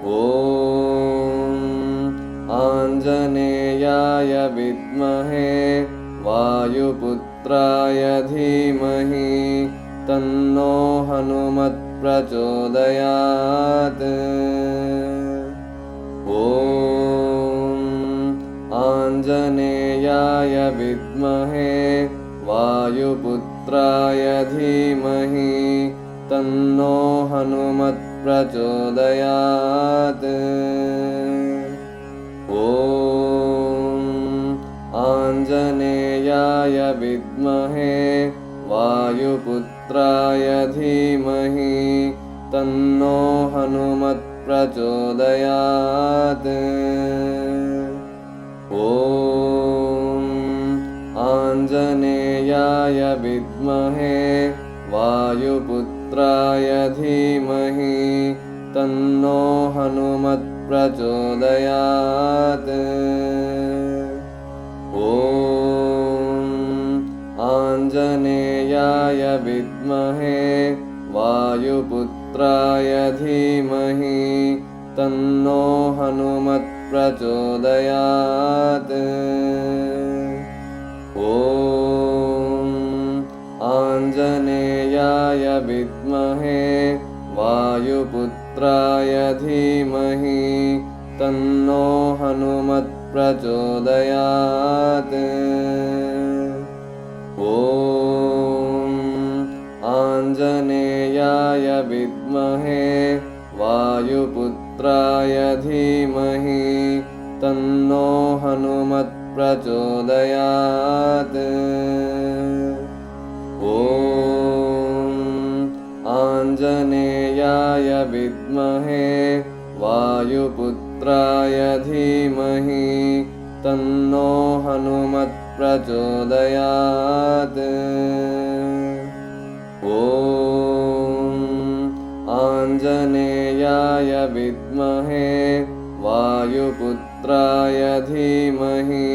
ॐ आञ्जनेयाय विद्महे वायुपुत्राय धीमहि तन्नो हनुमत् प्रचोदयात्। ॐ आञ्जनेयाय विद्महे वायुपुत्राय धीमहि तन्नो हनुमत् प्रचोदयात्। ॐ आञ्जनेयाय विद्महे वायुपुत्राय धीमहि तन्नो हनुमत् प्रचोदयात्। ॐ आञ्जनेयाय विद्महे वायुपुत्राय धीमहि तन्नो हनुमत् प्रचोदयात्। ॐ आञ्जनेयाय विद्महे वायुपुत्राय धीमहि तन्नो हनुमत् प्रचोदयात्। ॐ आञ्जनेयाय विद्महे वायुपुत्राय धीमहि तन्नो हनुमत् प्रचोदयात्। ॐ आञ्जनेयाय विद्महे वायुपुत्राय धीमहि तन्नो हनुमत् प्रचोदयात्। ॐ आञ्जनेयाय विद्महे वायुपुत्राय धीमहि तन्नो हनुमत् प्रचोदयात्। ॐ आञ्जनेयाय विद्महे वायुपुत्राय धीमहि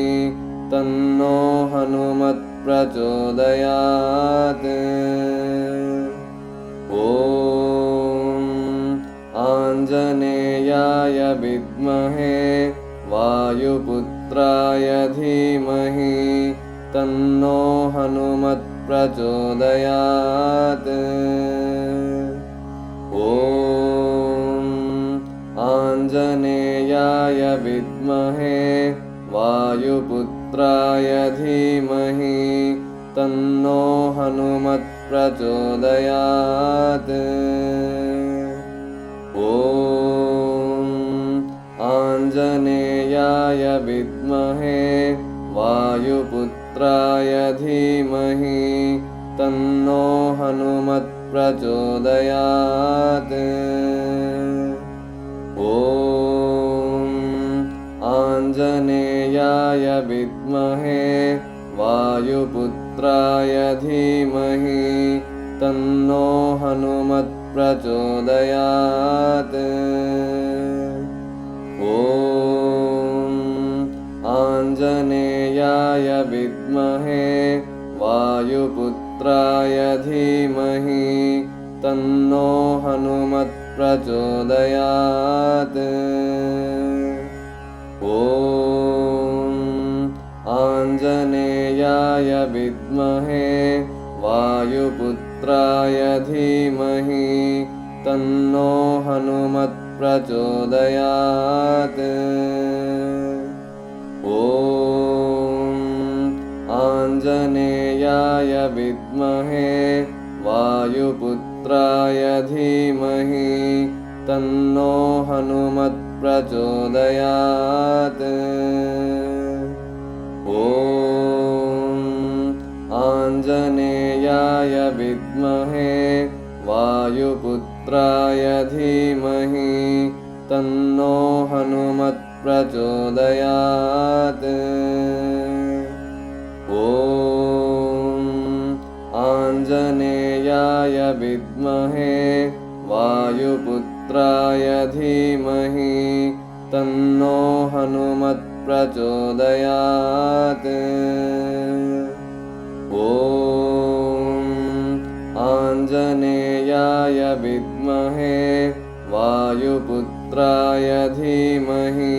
तन्नो हनुमत् प्रचोदयात्। ॐ आञ्जनेयाय विद्महे वायुपुत्राय धीमहि तन्नो हनुमत् प्रचोदयात्। ॐ आञ्जनेयाय विद्महे वायुपुत्राय धीमहि तन्नो हनुमत् प्रचोदयात्। ॐ आञ्जनेयाय विद्महे वायुपुत्राय धीमहि तन्नो हनुमत् प्रचोदयात्। ॐ आञ्जनेयाय विद्महे वायुपुत्राय धीमहि तन्नो हनुमत् प्रचोदयात्। ॐ आञ्जनेयाय विद्महे वायुपुत्राय धीमहि तन्नो हनुमत् प्रचोदयात्। ॐ आञ्जनेयाय विद्महे वायुपुत्राय धीमहि तन्नो हनुमत् प्रचोदयात्। ॐ आञ्जनेयाय विद्महे वायुपुत्राय धीमहि तन्नो हनुमत् प्रचोदयात्। ॐ आञ्जनेयाय विद्महे वायुपुत्राय धीमहि तन्नो हनुमत् प्रचोदयात्। ॐ आञ्जनेयाय विद्महे वायुपुत्राय धीमहि तन्नो हनुमत् प्रचोदयात्। ॐ आञ्जनेयाय विद्महे वायुपुत्राय धीमहि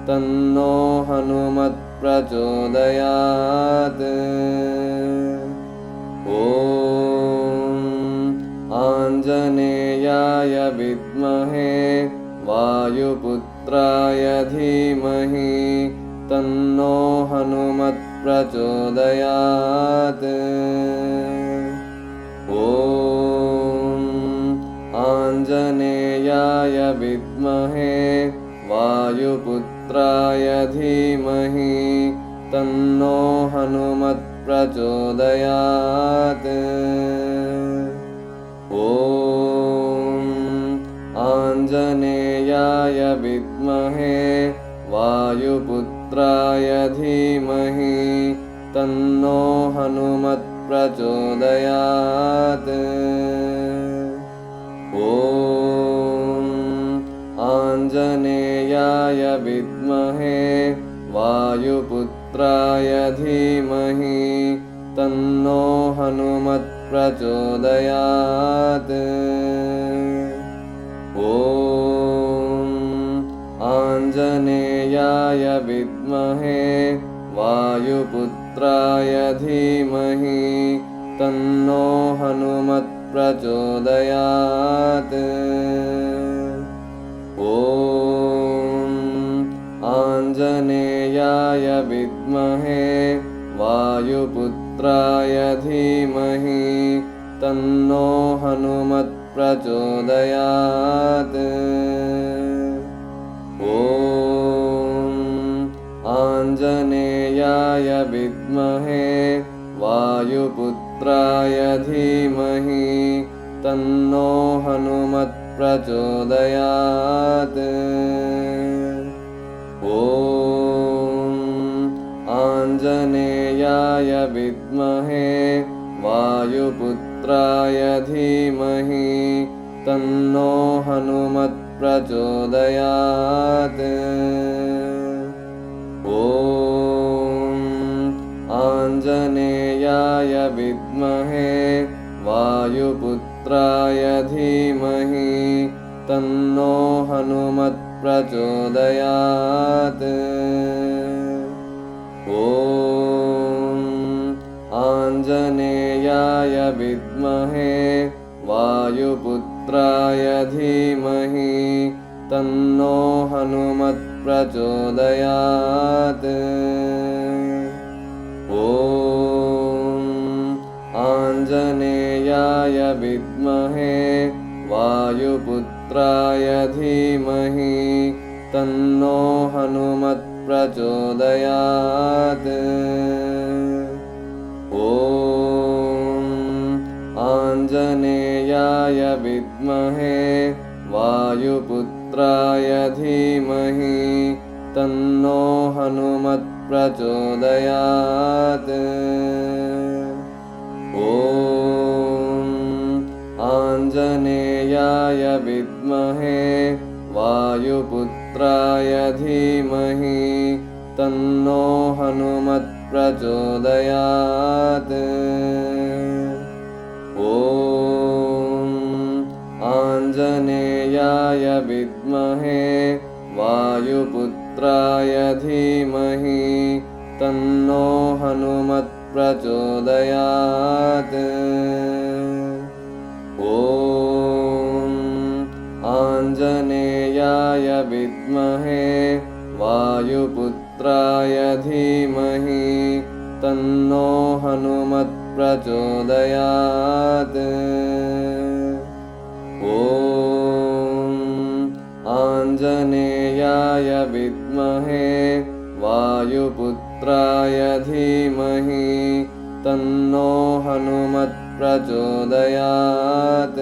तन्नो हनुमत् प्रचोदयात्। ॐ आञ्जनेयाय विद्महे वायुपुत्राय धीमहि तन्नो हनुमत् प्रचोदयात्। ॐ आञ्जनेयाय विद्महे वायुपुत्राय धीमहि तन्नो हनुमत् प्रचोदयात्। ॐ आञ्जनेयाय विद्महे वायुपुत्राय धीमहि तन्नो हनुमत् प्रचोदयात्। ॐ आञ्जनेयाय विद्महे वायुपुत्राय धीमहि तन्नो हनुमत् प्रचोदयात्। ॐ आञ्जनेयाय विद्महे वायुपुत्राय धीमहि तन्नो हनुमत् प्रचोदयात्। ॐ आञ्जनेयाय विद्महे वायुपुत्राय धीमहि तन्नो हनुमत् प्रचोदयात्। ॐ आञ्जनेयाय विद्महे वायुपुत्राय धीमहि तन्नो हनुमत् प्रचोदयात्। ॐ आञ्जनेयाय विद्महे वायुपुत्राय धीमहि तन्नो हनुमत् प्रचोदयात्। ॐ आञ्जनेयाय विद्महे वायुपुत्राय धीमहि तन्नो हनुमत् प्रचोदयात्। ॐ आञ्जनेयाय विद्महे वायुपुत्राय धीमहि तन्नो हनुमत् प्रचोदयात्। ॐ आञ्जनेयाय विद्महे वायुपुत्राय धीमहि तन्नो हनुमत् प्रचोदयात्। ॐ आञ्जनेयाय विद्महे वायुपुत्राय धीमहि तन्नो हनुमत् प्रचोदयात्। ॐ आञ्जनेयाय विद्महे वायुपुत्राय धीमहि तन्नो हनुमत् प्रचोदयात्। ॐ आञ्जनेयाय विद्महे वायुपुत्राय धीमहि तन्नो हनुमत् प्रचोदयात्। ॐ आञ्जनेयाय विद्महे वायुपुत्राय धीमहि तन्नो हनुमत् प्रचोदयात्। ॐ आञ्जनेयाय विद्महे वायुपुत्राय धीमहि तन्नो हनुमत् प्रचोदयात्।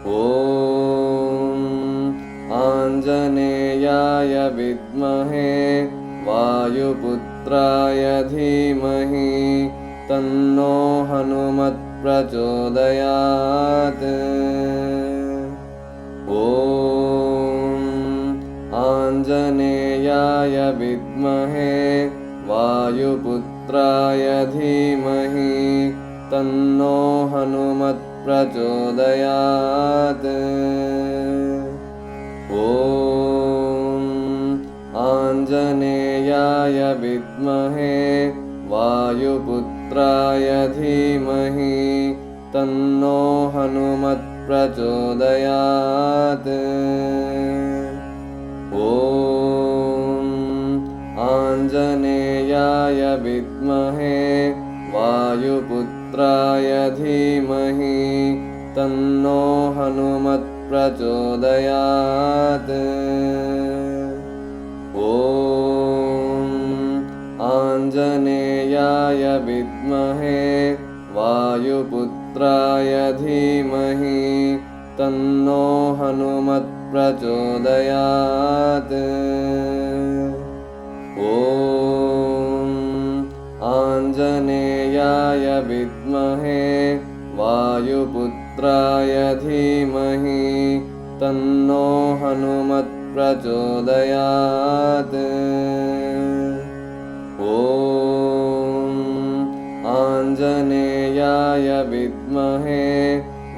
ॐ आञ्जनेयाय विद्महे वायुपुत्राय धीमहि तन्नो हनुमत् प्रचोदयात्। ॐ आञ्जनेयाय विद्महे वायुपुत्राय धीमहि तन्नो हनुमत् हनुमत्प्रचोदयात्। ॐ आञ्जनेयाय विद्महे वायुपुत्राय धीमहि तन्नो हनुमत्प्रचोदयात्। ॐ आञ्जनेयाय विद्महे वायुपुत्राय धीमहि तन्नो हनुमत्प्रचोदयात्। ॐ आञ्जनेयाय विद्महे वायुपुत्राय धीमहि तन्नो हनुमत्प्रचोदयात्। ॐ आञ्जनेयाय विद्महे वायुपुत्राय धीमहि तन्नो हनुमत्प्रचोदयात्। ॐ आञ्जनेयाय विद्महे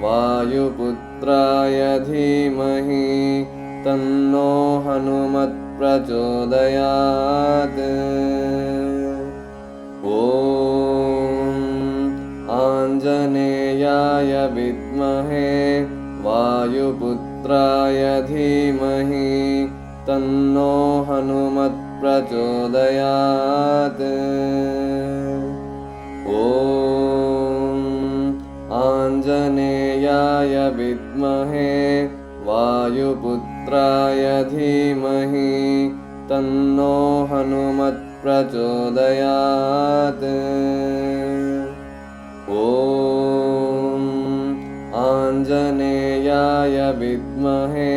वायुपुत्राय धीमहि तन्नो हनुमत्प्रचोदयात्। ॐ आञ्जनेयाय विद्महे वायुपुत्राय धीमहि तन्नो हनुमत्प्रचोदयात्। ॐ आञ्जनेयाय विद्महे वायुपुत्राय धीमहि तन्नो हनुमत्प्रचोदयात्। ॐ आञ्जनेयाय विद्महे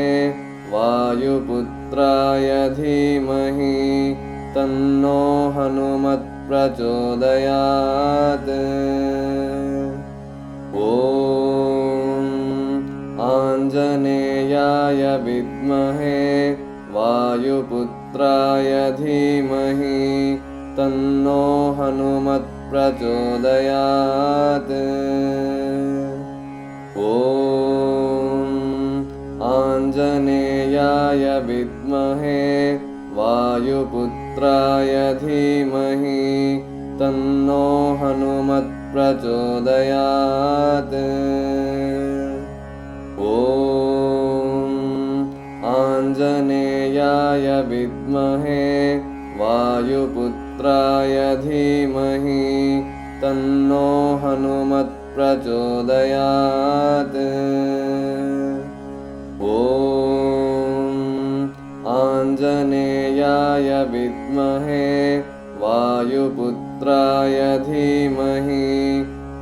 वायुपुत्राय धीमहि तन्नो हनुमत्प्रचोदयात्। ॐ आञ्जनेयाय विद्महे वायुपुत्राय धीमहि तन्नो हनुमत्प्रचोदयात्। ॐ आञ्जनेयाय विद्महे वायुपुत्राय धीमहि तन्नो हनुमत्प्रचोदयात्। ॐ आञ्जनेयाय विद्महे वायुपुत्राय धीमहि तन्नो हनुमत्प्रचोदयात्। ॐ आञ्जनेयाय विद्महे वायुपुत्राय धीमहि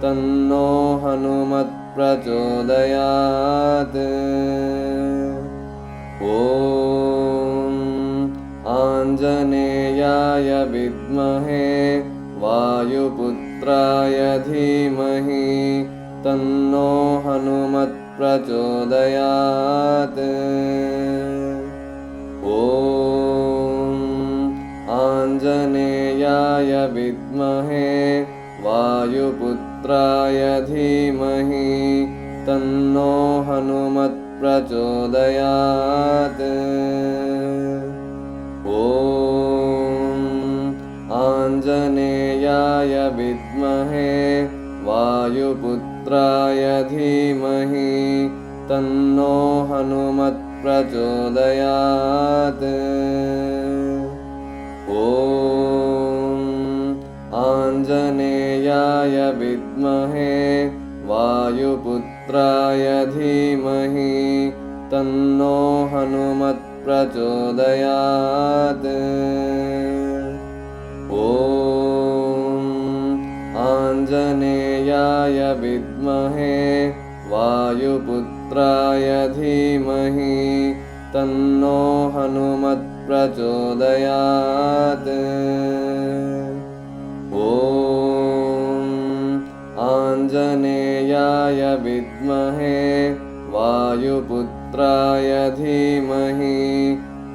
तन्नो हनुमत्प्रचोदयात्। ॐ आञ्जनेयाय विद्महे वायुपुत्राय धीमहि तन्नो हनुमत्प्रचोदयात्। ॐ आञ्जनेयाय विद्महे वायुपुत्राय धीमहि तन्नो हनुमत्प्रचोदयात्। ॐ आञ्जनेयाय विद्महे वायुपुत्राय धीमहि तन्नो हनुमत्प्रचोदयात्। ॐ आञ्जनेयाय विद्महे वायुपुत्राय धीमहि तन्नो हनुमत्प्रचोदयात्। ॐ आञ्जनेयाय विद्महे वायुपुत्राय धीमहि तन्नो हनुमत्प्रचोदयात्। ॐ आञ्जनेयाय विद्महे वायुपुत्राय धीमहि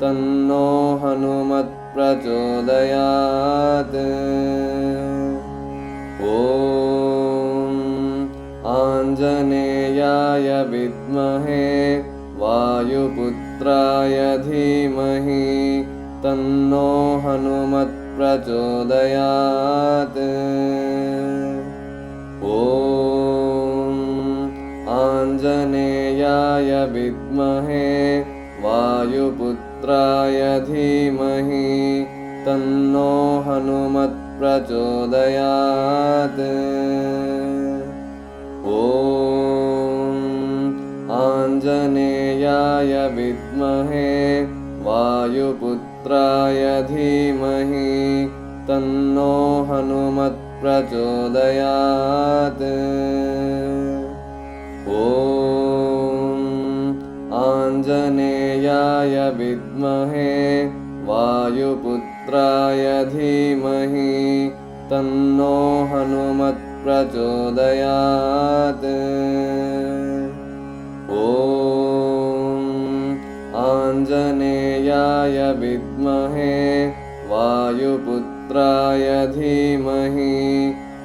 तन्नो हनुमत्प्रचोदयात्। ॐ आञ्जनेयाय विद्महे वायुपुत्राय धीमहि तन्नो हनुमत् प्रचोदयात्। ॐ आञ्जनेयाय विद्महे वायुपुत्राय धीमहि तन्नो हनुमत् प्रचोदयात्। ॐ आञ्जनेयाय विद्महे वायुपुत्राय धीमहि तन्नो हनुमत् प्रचोदयात्। ॐ आञ्जनेयाय विद्महे वायुपुत्राय धीमहि तन्नो हनुमत् प्रचोदयात्। ॐ आञ्जनेयाय विद्महे वायुपुत्राय धीमहि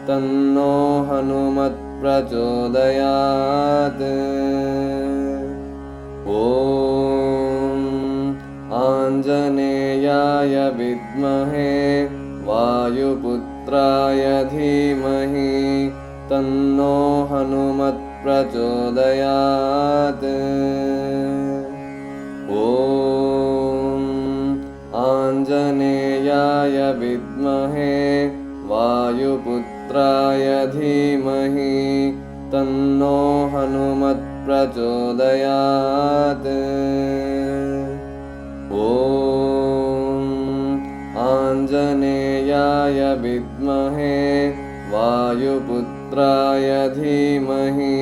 तन्नो हनुमत् प्रचोदयात्। ॐ आञ्जनेयाय विद्महे वायुपुत्राय धीमहि तन्नो हनुमत् प्रचोदयात्। ॐ आञ्जनेयाय विद्महे वायुपुत्राय धीमहि तन्नो हनुमत् प्रचोदयात्। ॐ आञ्जनेयाय विद्महे वायुपुत्राय धीमहि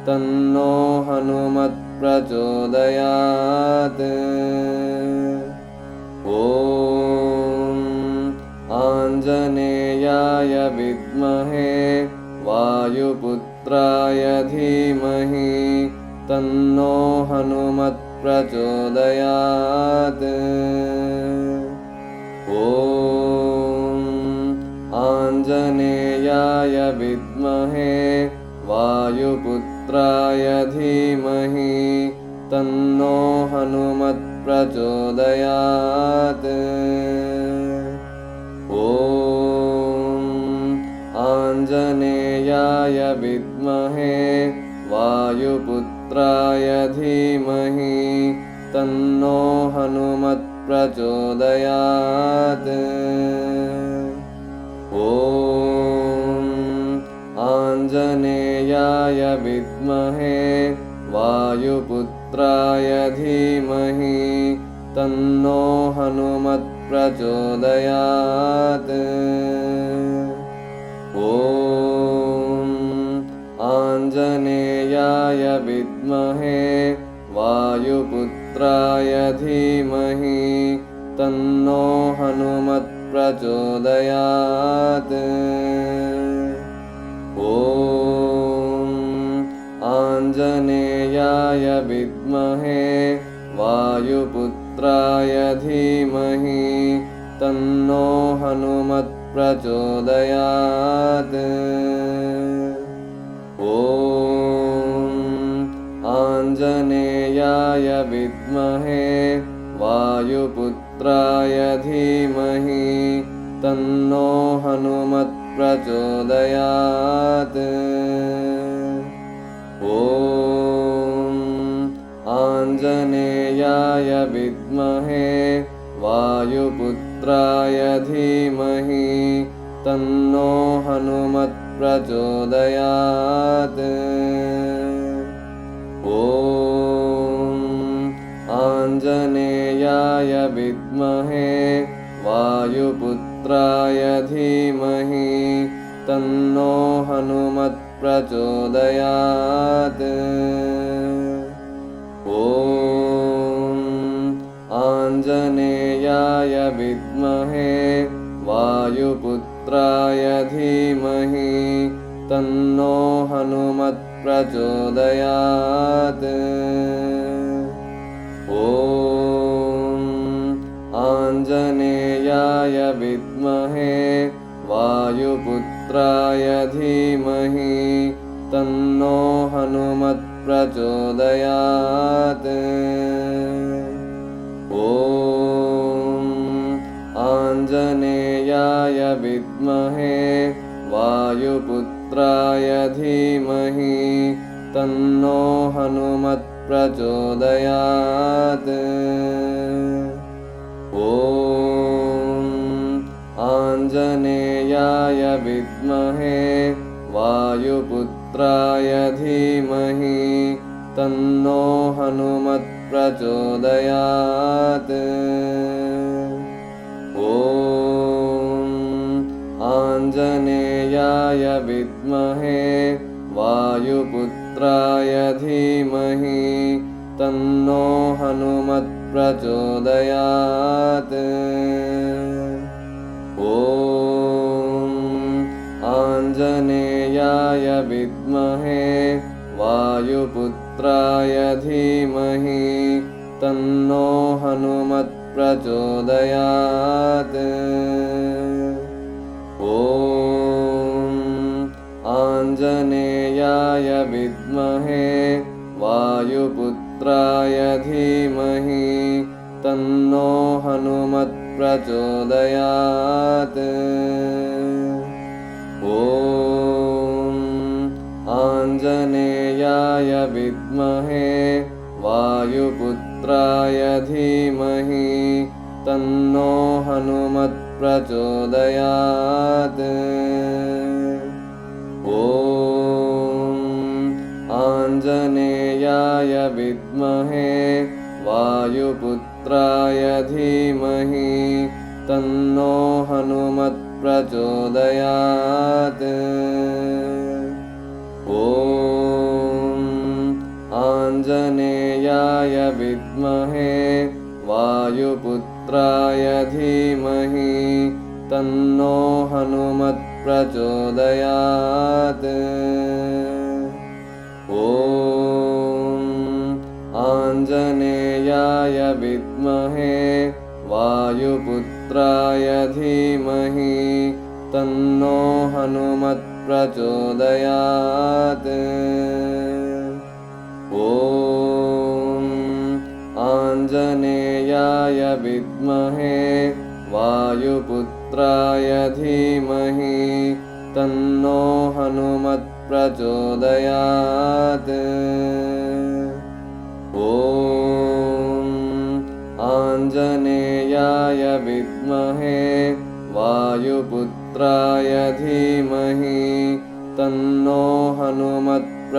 तन्नो हनुमत् प्रचोदयात्। ॐ आञ्जनेयाय विद्महे वायुपुत्राय धीमहि तन्नो हनुमत् प्रचोदयात्। ॐ आञ्जनेयाय विद्महे वायुपुत्राय धीमहि तन्नो हनुमत् प्रचोदयात्। ॐ आञ्जनेयाय विद्महे वायुपुत्राय धीमहि तन्नो हनुमत् प्रचोदयात्। ॐ आञ्जनेयाय विद्महे वायुपुत्राय धीमहि तन्नो हनुमत् प्रचोदयात्। ॐ आञ्जनेयाय विद्महे वायुपुत्राय धीमहि तन्नो हनुमत् प्रचोदयात्। ॐ आञ्जनेयाय विद्महे वायुपुत्राय धीमहि तन्नो हनुमत् प्रचोदयात्। ॐ आञ्जनेयाय विद्महे वायुपुत्राय धीमहि तन्नो हनुमत् प्रचोदयात्। ॐ आञ्जनेयाय विद्महे वायुपुत्राय धीमहि तन्नो हनुमत् प्रचोदयात्। ॐ आञ्जनेयाय विद्महे वायुपुत्राय धीमहि तन्नो हनुमत् प्रचोदयात्। ॐ आञ्जनेयाय विद्महे वायुपुत्राय धीमहि तन्नो हनुमत् प्रचोदयात्। ॐ आञ्जनेयाय विद्महे वायुपुत्राय धीमहि तन्नो हनुमत्प्रचोदयात्। ॐ आञ्जनेयाय विद्महे वायुपुत्राय धीमहि तन्नो हनुमत्प्रचोदयात्। ॐ आञ्जनेयाय विद्महे वायुपुत्राय धीमहि तन्नो हनुमत्प्रचोदयात्। ॐ आञ्जनेयाय विद्महे वायुपुत्राय धीमहि तन्नो हनुमत्प्रचोदयात्। ॐ आञ्जनेयाय विद्महे वायुपुत्राय धीमहि तन्नो हनुमत्प्रचोदयात्। ॐ आञ्जनेयाय विद्महे वायुपुत्राय धीमहि तन्नो हनुमत्प्रचोदयात्। ॐ आञ्जनेयाय विद्महे वायुपुत्राय धीमहि तन्नो हनुमत्प्रचोदयात्। ॐ आञ्जनेयाय विद्महे वायुपुत्राय धीमहि तन्नो हनुमत्प्रचोदयात्। ॐ आञ्जनेयाय विद्महे वायुपुत्राय धीमहि तन्नो हनुमत्प्रचोदयात्। ॐ आञ्जनेयाय विद्महे वायुपुत्राय धीमहि तन्नो हनुमत्प्रचोदयात्। ॐ आञ्जनेयाय विद्महे वायुपुत्राय धीमहि तन्नो हनुमत्प्रचोदयात्। ॐ आञ्जनेयाय विद्महे वायुपुत्राय धीमहि तन्नो हनुमत्प्रचोदयात्।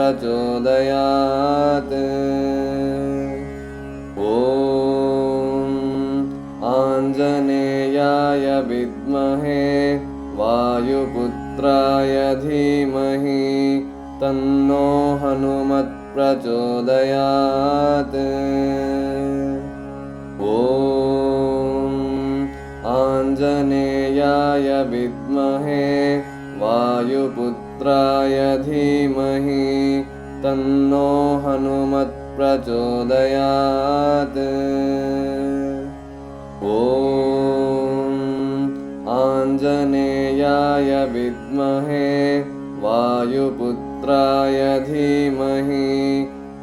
ॐ आञ्जनेयाय विद्महे वायुपुत्राय धीमहि तन्नो हनुमत्प्रचोदयात्। ॐ आञ्जनेयाय विद्महे वायुपुत्राय धीमहि तन्नो हनुमत्प्रचोदयात्। ॐ आञ्जनेयाय विद्महे वायुपुत्राय धीमहि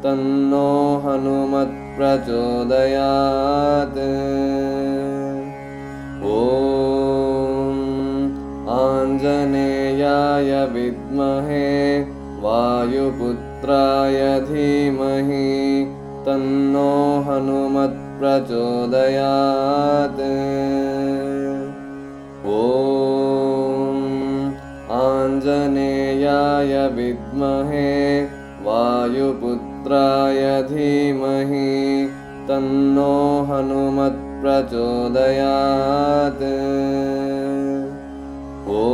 तन्नो हनुमत्प्रचोदयात्। ॐ आञ्जनेयाय विद्महे वायुपुत्राय धीमहि तन्नो हनुमत्प्रचोदयात्। ॐ आञ्जनेयाय विद्महे वायुपुत्राय धीमहि तन्नो हनुमत्प्रचोदयात्। ॐ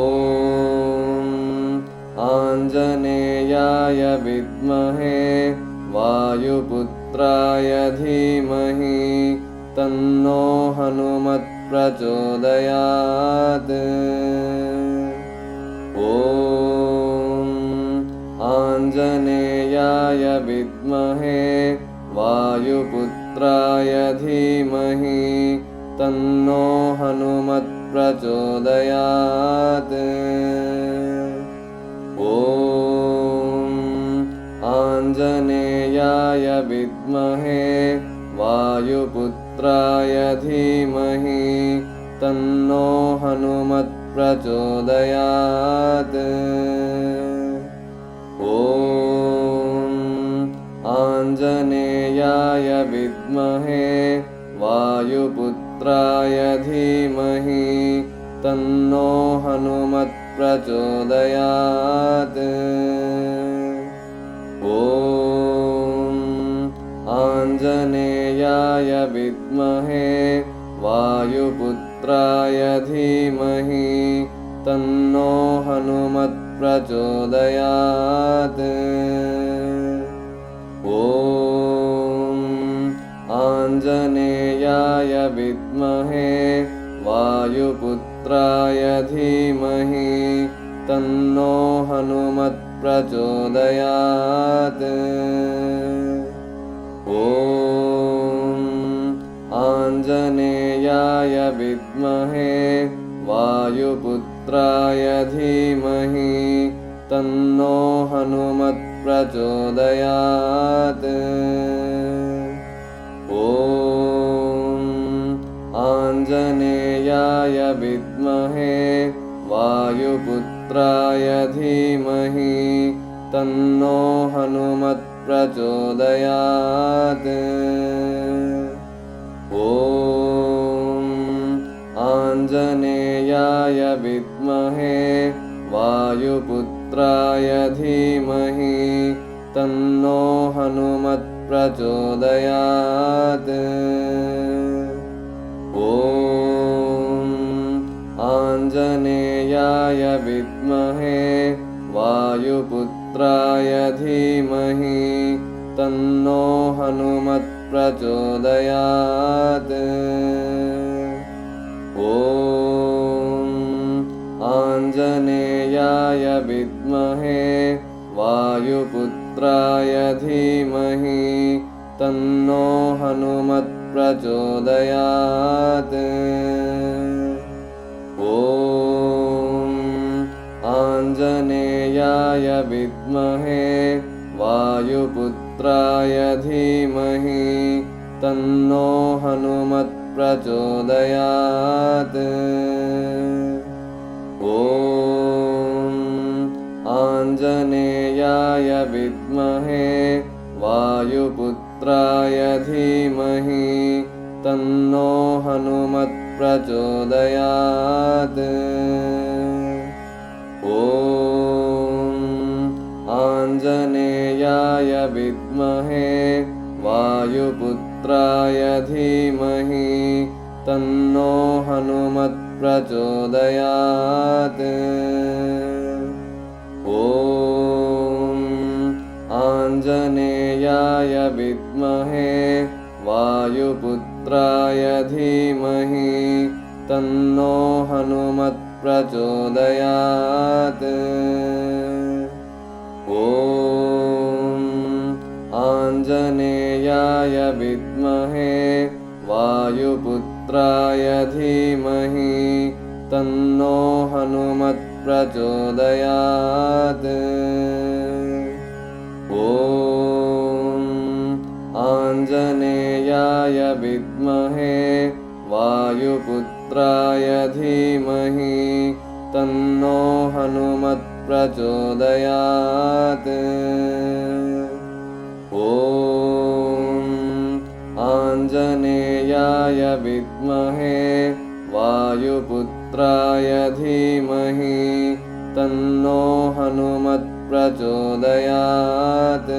आञ्जनेयाय विद्महे वायुपुत्राय धीमहि तन्नो हनुमत्प्रचोदयात्। ॐ आञ्जनेयाय विद्महे वायुपुत्राय धीमहि तन्नो हनुमत्प्रचोदयात्। ॐ आञ्जनेयाय विद्महे वायुपुत्राय धीमहि तन्नो हनुमत् प्रचोदयात्। ॐ आञ्जनेयाय विद्महे वायुपुत्राय धीमहि तन्नो हनुमत् प्रचोदयात्। ॐ आञ्जनेयाय विद्महे वायुपुत्राय धीमहि तन्नो हनुमत् प्रचोदयात्। ॐ आञ्जनेयाय विद्महे वायुपुत्राय धीमहि तन्नो हनुमत् प्रचोदयात्। ॐ आञ्जनेयाय विद्महे वायुपुत्राय धीमहि तन्नो हनुमत् प्रचोदयात्। ॐ आञ्जनेयाय विद्महे वायुपुत्राय धीमहि तन्नो हनुमत् प्रचोदयात्। ॐ आञ्जनेयाय विद्महे वायुपुत्राय धीमहि तन्नो हनुमत् प्रचोदयात्। ॐ आञ्जनेयाय विद्महे वायुपुत्राय धीमहि तन्नो हनुमत् प्रचोदयात्। ॐ आञ्जनेयाय विद्महे वायुपुत्राय धीमहि तन्नो हनुमत् प्रचोदयात्। ॐ आञ्जनेयाय विद्महे वायुपुत्राय धीमहि तन्नो हनुमत् प्रचोदयात्। ॐ आञ्जनेयाय विद्महे वायुपुत्राय धीमहि तन्नो हनुमत् प्रचोदयात्। ॐ आञ्जनेयाय विद्महे वायुपुत्राय धीमहि तन्नो हनुमत् प्रचोदयात्। ॐ आञ्जनेयाय विद्महे वायुपुत्राय धीमहि तन्नो हनुमत् प्रचोदयात्। ॐ आञ्जनेयाय विद्महे वायुपुत्राय धीमहि तन्नो हनुमत् प्रचोदयात्। ॐ आञ्जनेयाय विद्महे वायुपुत्राय धीमहि तन्नो हनुमत् प्रचोदयात्। ॐ आञ्जनेयाय विद्महे वायुपुत्राय धीमहि तन्नो हनुमत् प्रचोदयात्।